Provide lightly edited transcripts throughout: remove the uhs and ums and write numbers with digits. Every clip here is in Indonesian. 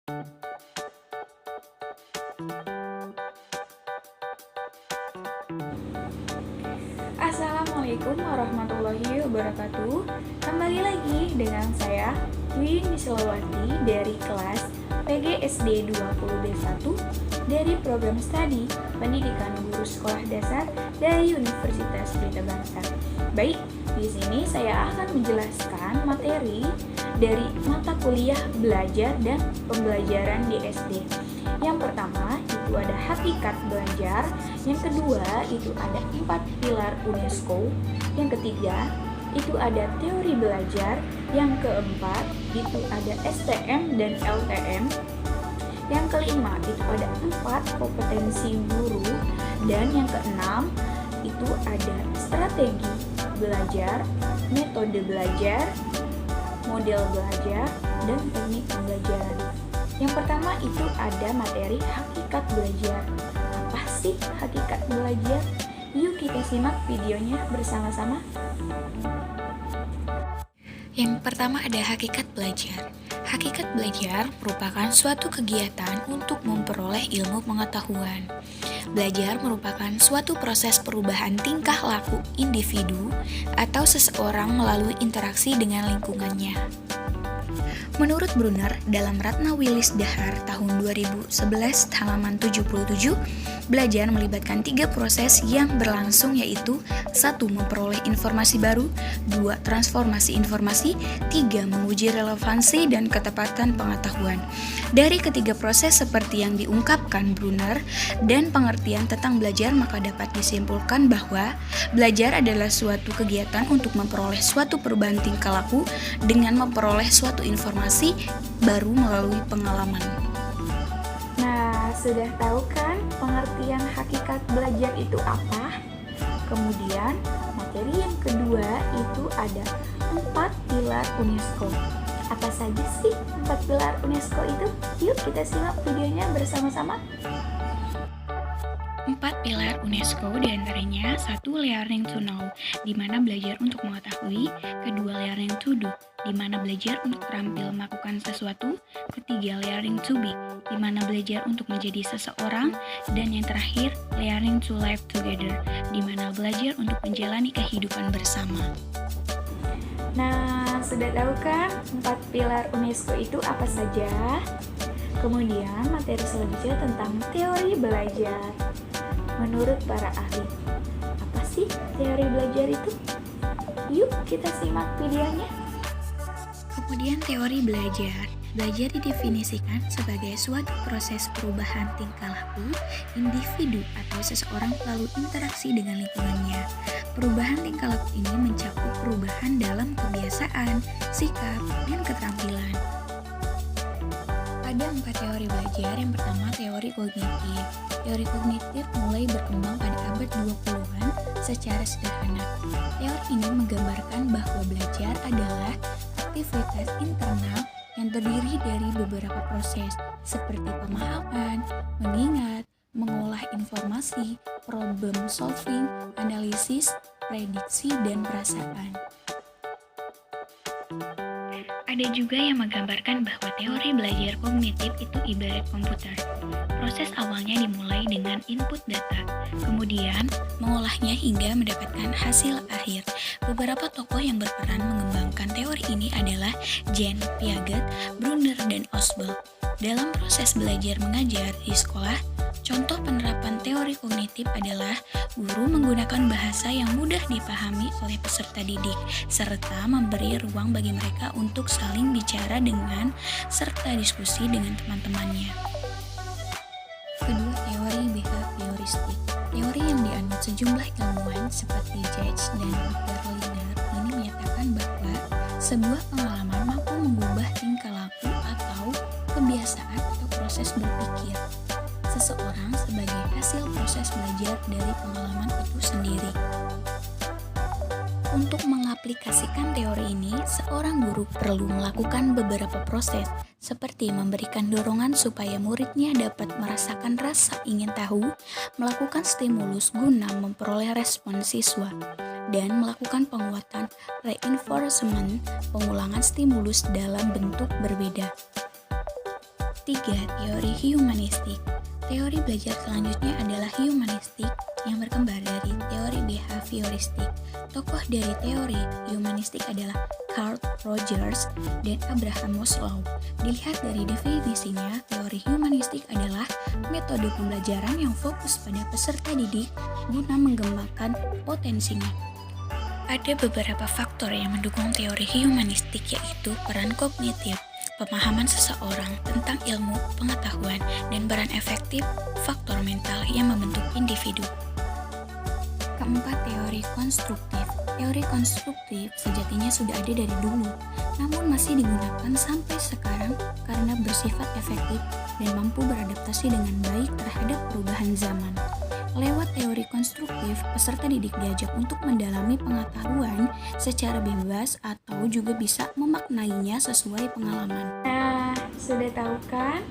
Assalamualaikum warahmatullahi wabarakatuh. Kembali lagi dengan saya Dwi Mislawati dari kelas PGSD 20B1 dari program studi Pendidikan Guru Sekolah Dasar dari Universitas Pelita Bangsa. Baik, di sini saya akan menjelaskan materi dari mata kuliah belajar dan pembelajaran di SD. Yang pertama itu ada hakikat belajar, yang kedua itu ada 4 pilar UNESCO, yang ketiga itu ada teori belajar, yang keempat itu ada STM dan LTM, yang kelima itu ada 4 kompetensi guru, dan yang keenam itu ada strategi belajar, metode belajar, model belajar, dan teknik pembelajaran. Yang pertama itu ada materi hakikat belajar. Apa sih hakikat belajar? Yuk kita simak videonya bersama-sama. Yang pertama ada hakikat belajar. Hakikat belajar merupakan suatu kegiatan untuk memperoleh ilmu pengetahuan. Belajar merupakan suatu proses perubahan tingkah laku individu atau seseorang melalui interaksi dengan lingkungannya. Menurut Brunner, dalam Ratna Willis Dahar tahun 2011 halaman 77, belajar melibatkan 3 proses yang berlangsung, yaitu 1. Memperoleh informasi baru, 2. Transformasi informasi, 3. Menguji relevansi dan ketepatan pengetahuan. Dari ketiga proses seperti yang diungkapkan Brunner dan pengertian tentang belajar, maka dapat disimpulkan bahwa belajar adalah suatu kegiatan untuk memperoleh suatu perubahan tingkah laku dengan memperoleh suatu informasi baru melalui pengalaman. Nah, sudah tahu kan pengertian hakikat belajar itu apa? Kemudian, materi yang kedua itu ada 4 pilar UNESCO. Apa saja sih 4 pilar UNESCO itu? Yuk kita simak videonya bersama-sama. 4 pilar UNESCO diantaranya 1. Learning to know, di mana belajar untuk mengetahui. 2. Learning to do, di mana belajar untuk terampil melakukan sesuatu. 3. Learning to be, di mana belajar untuk menjadi seseorang. Dan yang terakhir, learning to live together, di mana belajar untuk menjalani kehidupan bersama. Nah, sudah tahu kan 4 pilar UNESCO itu apa saja? Kemudian materi selanjutnya tentang teori belajar. Menurut para ahli, apa sih teori belajar itu? Yuk kita simak videonya. Kemudian teori belajar. Belajar didefinisikan sebagai suatu proses perubahan tingkah laku individu atau seseorang melalui interaksi dengan lingkungannya. Perubahan tingkah laku ini mencakup perubahan dalam kebiasaan, sikap, dan keterampilan. Ada 4 teori belajar. Yang pertama, teori kognitif. Teori kognitif mulai berkembang pada abad 20-an secara sederhana. Teori ini menggambarkan bahwa belajar adalah aktivitas internal yang terdiri dari beberapa proses seperti pemahaman, mengingat, mengolah informasi, problem solving, analisis, prediksi, dan perasaan. Ada juga yang menggambarkan bahwa teori belajar kognitif itu ibarat komputer. Proses awalnya dimulai dengan input data, kemudian mengolahnya hingga mendapatkan hasil akhir. Beberapa tokoh yang berperan mengembangkan teori ini adalah Jean Piaget, Brunner, dan Ausubel. Dalam proses belajar mengajar di sekolah, contoh penerapan teori kognitif adalah guru menggunakan bahasa yang mudah dipahami oleh peserta didik, serta memberi ruang bagi mereka untuk saling bicara dengan serta diskusi dengan teman-temannya. Kedua, teori behavioristik. Teori yang dianut sejumlah ilmuwan seperti Judge dan Berliner ini menyatakan bahwa sebuah pengalaman mampu mengubah tingkah laku atau kebiasaan atau proses berpikir seseorang sebagai hasil proses belajar dari pengalaman itu sendiri. Untuk mengaplikasikan teori ini, seorang guru perlu melakukan beberapa proses, seperti memberikan dorongan supaya muridnya dapat merasakan rasa ingin tahu, melakukan stimulus guna memperoleh respon siswa, dan melakukan penguatan reinforcement, pengulangan stimulus dalam bentuk berbeda. 3. Teori humanistik. Teori belajar selanjutnya adalah humanistik yang berkembang dari teori behavioristik. Tokoh dari teori humanistik adalah Carl Rogers dan Abraham Maslow. Dilihat dari definisinya, teori humanistik adalah metode pembelajaran yang fokus pada peserta didik guna mengembangkan potensinya. Ada beberapa faktor yang mendukung teori humanistik, yaitu peran kognitif, pemahaman seseorang tentang ilmu, pengetahuan, dan peran efektif faktor mental yang membentuk individu. Keempat, teori konstruktif. Teori konstruktif sejatinya sudah ada dari dulu, namun masih digunakan sampai sekarang karena bersifat efektif dan mampu beradaptasi dengan baik terhadap perubahan zaman. Lewat teori konstruktif, peserta didik diajak untuk mendalami pengetahuan secara bebas atau juga bisa memaknainya sesuai pengalaman. Nah, sudah tahu kan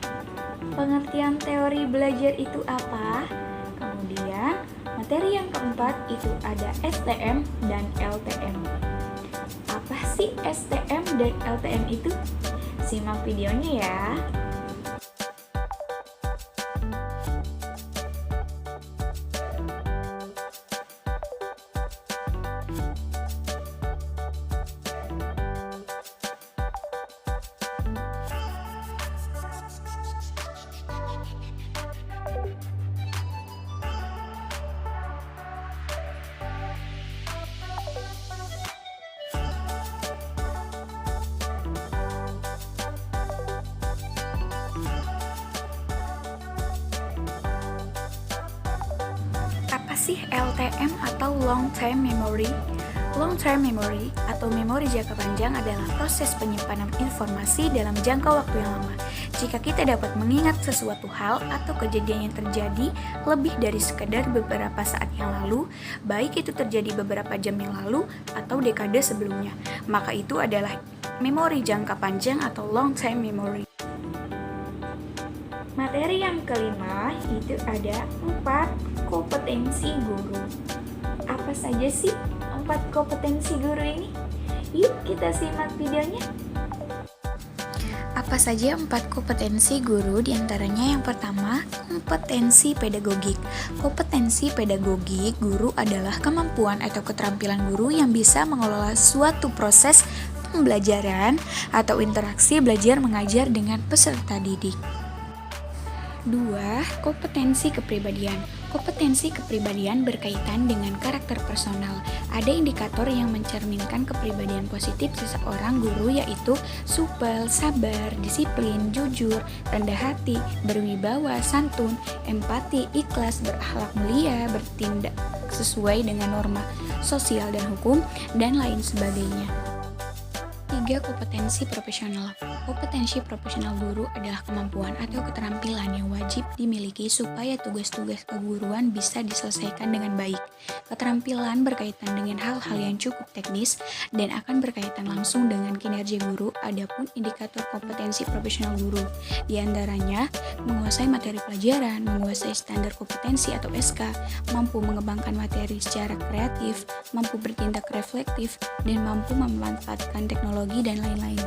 pengertian teori belajar itu apa? Kemudian, materi yang keempat itu ada STM dan LTM. Apa sih STM dan LTM itu? Simak videonya ya. Apa sih LTM atau Long Term Memory? Long Term Memory atau memori jangka panjang adalah proses penyimpanan informasi dalam jangka waktu yang lama. Jika kita dapat mengingat sesuatu hal atau kejadian yang terjadi lebih dari sekedar beberapa saat yang lalu, baik itu terjadi beberapa jam yang lalu atau dekade sebelumnya, maka itu adalah memori jangka panjang atau long term memory. Materi yang kelima itu ada 4 kompetensi guru. Apa saja sih 4 kompetensi guru ini? Yuk kita simak videonya. Apa saja 4 kompetensi guru? Diantaranya yang pertama, kompetensi pedagogik. Kompetensi pedagogik guru adalah kemampuan atau keterampilan guru yang bisa mengelola suatu proses pembelajaran atau interaksi belajar mengajar dengan peserta didik. 2. Kompetensi kepribadian. Kompetensi kepribadian berkaitan dengan karakter personal. Ada indikator yang mencerminkan kepribadian positif seseorang guru, yaitu supel, sabar, disiplin, jujur, rendah hati, berwibawa, santun, empati, ikhlas, berakhlak mulia, bertindak sesuai dengan norma sosial dan hukum, dan lain sebagainya. 3. Kompetensi profesional. Kompetensi profesional guru adalah kemampuan atau keterampilan yang wajib dimiliki supaya tugas-tugas keguruan bisa diselesaikan dengan baik. Keterampilan berkaitan dengan hal-hal yang cukup teknis dan akan berkaitan langsung dengan kinerja guru. Adapun indikator kompetensi profesional guru, diantaranya menguasai materi pelajaran, menguasai standar kompetensi atau SK, mampu mengembangkan materi secara kreatif, mampu bertindak reflektif, dan mampu memanfaatkan teknologi dan lain-lain.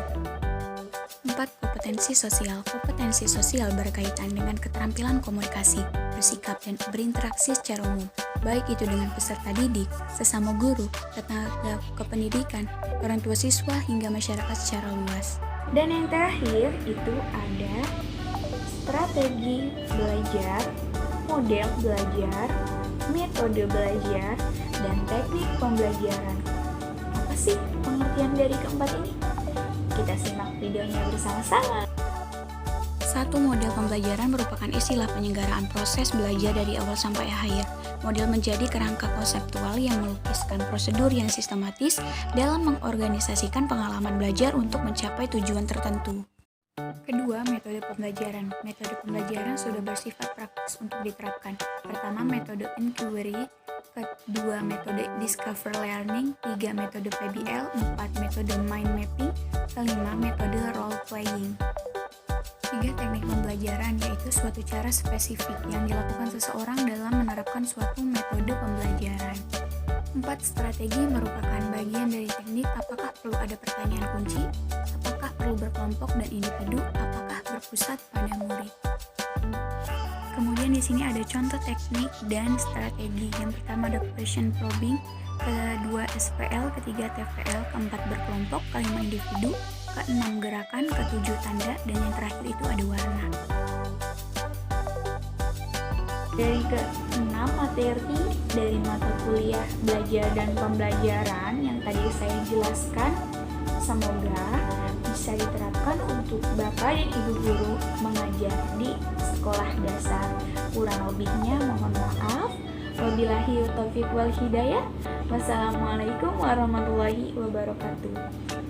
4. Kompetensi sosial. Kompetensi sosial berkaitan dengan keterampilan komunikasi, bersikap, dan berinteraksi secara umum, baik itu dengan peserta didik, sesama guru, tenaga kependidikan, orang tua siswa, hingga masyarakat secara luas. Dan yang terakhir itu ada strategi belajar, model belajar, metode belajar, dan teknik pembelajaran. Apa sih pengertian dari keempat ini? Kita simak videonya bersama-sama. 1. Model pembelajaran merupakan istilah penyelenggaraan proses belajar dari awal sampai akhir. Model menjadi kerangka konseptual yang melukiskan prosedur yang sistematis dalam mengorganisasikan pengalaman belajar untuk mencapai tujuan tertentu. Kedua, metode pembelajaran. Metode pembelajaran sudah bersifat praktis untuk diterapkan. Pertama, metode inquiry. Kedua, metode discover learning. 3. Metode PBL. 4. Metode mind mapping. Kelima, metode role playing. 3. Teknik pembelajaran, yaitu suatu cara spesifik yang dilakukan seseorang dalam menerapkan suatu metode pembelajaran. 4. Strategi merupakan bagian dari teknik. Apakah perlu ada pertanyaan kunci? Apakah perlu berkelompok dan individu, apakah berpusat pada murid. Kemudian di sini ada contoh teknik dan strategi. Yang pertama ada question probing, kedua SPL, ketiga TVL, keempat berkelompok, kelima individu, keenam gerakan, ketujuh tanda, dan yang terakhir itu ada warna. Dari ke-6 materi dari mata kuliah belajar dan pembelajaran yang tadi saya jelaskan, semoga bisa diterapkan untuk Bapak dan Ibu guru mengajar di sekolah dasar. Kurang lebihnya mohon maaf. Wabillahi taufiq wal hidayah. Wassalamualaikum warahmatullahi wabarakatuh.